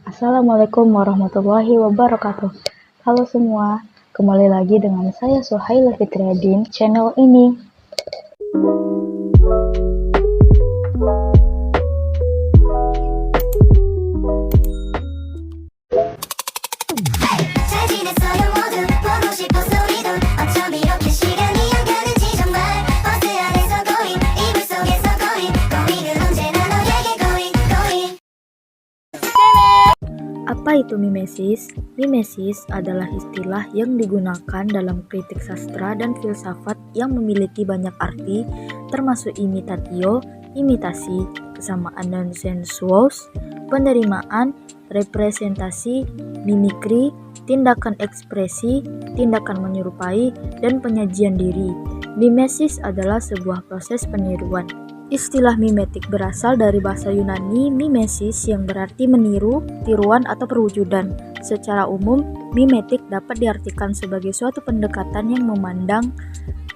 Assalamualaikum warahmatullahi wabarakatuh. Halo semua, kembali lagi dengan saya Suhaila Fitriya di channel ini. Apa itu mimesis? Mimesis adalah istilah yang digunakan dalam kritik sastra dan filsafat yang memiliki banyak arti, termasuk imitatio, imitasi, kesamaan dan sensuous, penerimaan, representasi, mimikri, tindakan ekspresi, tindakan menyerupai, dan penyajian diri. Mimesis adalah sebuah proses peniruan. Istilah mimetik berasal dari bahasa Yunani mimesis yang berarti meniru, tiruan, atau perwujudan. Secara umum, mimetik dapat diartikan sebagai suatu pendekatan yang memandang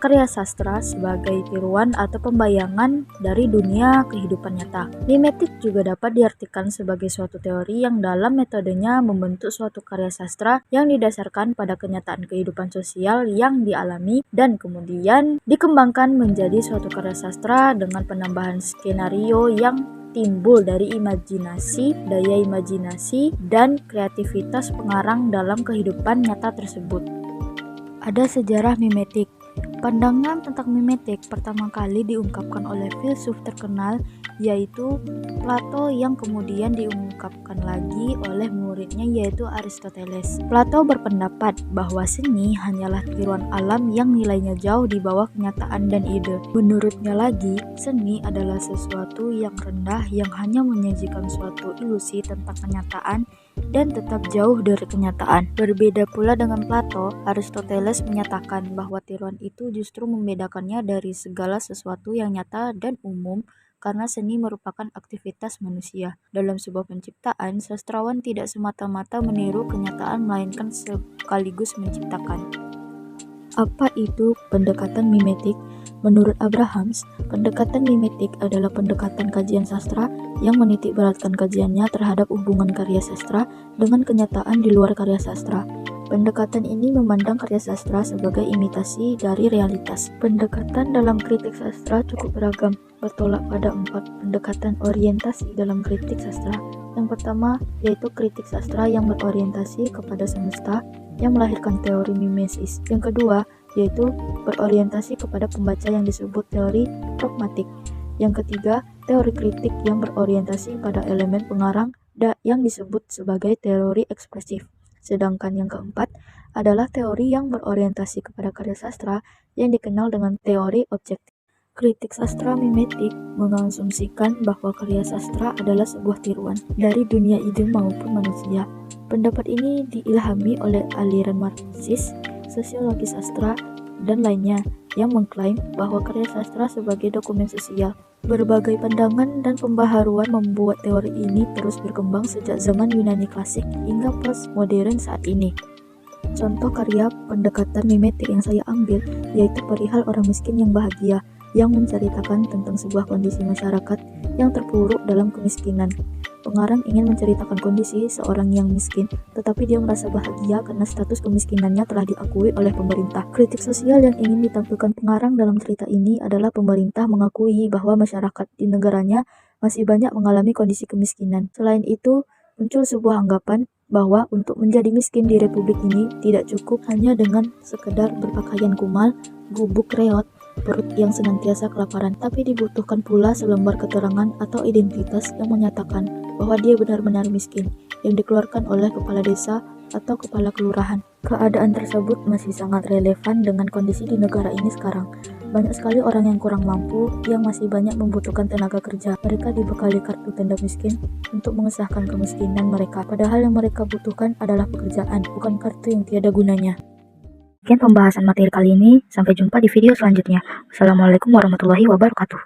karya sastra sebagai tiruan atau pembayangan dari dunia kehidupan nyata. Mimetik juga dapat diartikan sebagai suatu teori yang dalam metodenya membentuk suatu karya sastra yang didasarkan pada kenyataan kehidupan sosial yang dialami dan kemudian dikembangkan menjadi suatu karya sastra dengan penambahan skenario yang timbul dari imajinasi, daya imajinasi, dan kreativitas pengarang dalam kehidupan nyata tersebut. Ada sejarah mimetik. Pandangan tentang mimetik pertama kali diungkapkan oleh filsuf terkenal yaitu Plato yang kemudian diungkapkan lagi oleh muridnya yaitu Aristoteles. Plato berpendapat bahwa seni hanyalah tiruan alam yang nilainya jauh di bawah kenyataan dan ide. Menurutnya lagi, seni adalah sesuatu yang rendah yang hanya menyajikan suatu ilusi tentang kenyataan dan tetap jauh dari kenyataan. Berbeda pula dengan Plato, Aristoteles menyatakan bahwa tiruan itu justru membedakannya dari segala sesuatu yang nyata dan umum karena seni merupakan aktivitas manusia. Dalam sebuah penciptaan, sastrawan tidak semata-mata meniru kenyataan melainkan sekaligus menciptakan. Apa itu pendekatan mimetik? Menurut Abrahams, pendekatan mimetik adalah pendekatan kajian sastra yang menitik beratkan kajiannya terhadap hubungan karya sastra dengan kenyataan di luar karya sastra. Pendekatan ini memandang karya sastra sebagai imitasi dari realitas. Pendekatan dalam kritik sastra cukup beragam, bertolak pada 4 pendekatan orientasi dalam kritik sastra. Yang pertama yaitu kritik sastra yang berorientasi kepada semesta yang melahirkan teori mimesis. Yang kedua yaitu berorientasi kepada pembaca yang disebut teori pragmatik. Yang ketiga, teori kritik yang berorientasi pada elemen pengarang yang disebut sebagai teori ekspresif. Sedangkan yang keempat adalah teori yang berorientasi kepada karya sastra yang dikenal dengan teori objektif. Kritik sastra mimetik mengasumsikan bahwa karya sastra adalah sebuah tiruan dari dunia ide maupun manusia. Pendapat ini diilhami oleh aliran Marxis, sosiologi sastra, dan lainnya yang mengklaim bahwa karya sastra sebagai dokumen sosial. Berbagai pandangan dan pembaharuan membuat teori ini terus berkembang sejak zaman Yunani klasik hingga postmodern saat ini. Contoh karya pendekatan mimetik yang saya ambil yaitu perihal orang miskin yang bahagia, yang menceritakan tentang sebuah kondisi masyarakat yang terpuruk dalam kemiskinan. Pengarang ingin menceritakan kondisi seorang yang miskin, tetapi dia merasa bahagia karena status kemiskinannya telah diakui oleh pemerintah. Kritik sosial yang ingin ditampilkan pengarang dalam cerita ini adalah pemerintah mengakui bahwa masyarakat di negaranya masih banyak mengalami kondisi kemiskinan. Selain itu, muncul sebuah anggapan bahwa untuk menjadi miskin di republik ini tidak cukup hanya dengan sekedar berpakaian kumal, gubuk reot, perut yang senantiasa kelaparan, tapi dibutuhkan pula selembar keterangan atau identitas yang menyatakan bahwa dia benar-benar miskin, yang dikeluarkan oleh kepala desa atau kepala kelurahan. Keadaan tersebut masih sangat relevan dengan kondisi di negara ini sekarang. Banyak sekali orang yang kurang mampu yang masih banyak membutuhkan tenaga kerja. Mereka dibekali kartu tanda miskin untuk mengesahkan kemiskinan mereka, padahal yang mereka butuhkan adalah pekerjaan, bukan kartu yang tiada gunanya. Sekian pembahasan materi kali ini, sampai jumpa di video selanjutnya. Wassalamualaikum warahmatullahi wabarakatuh.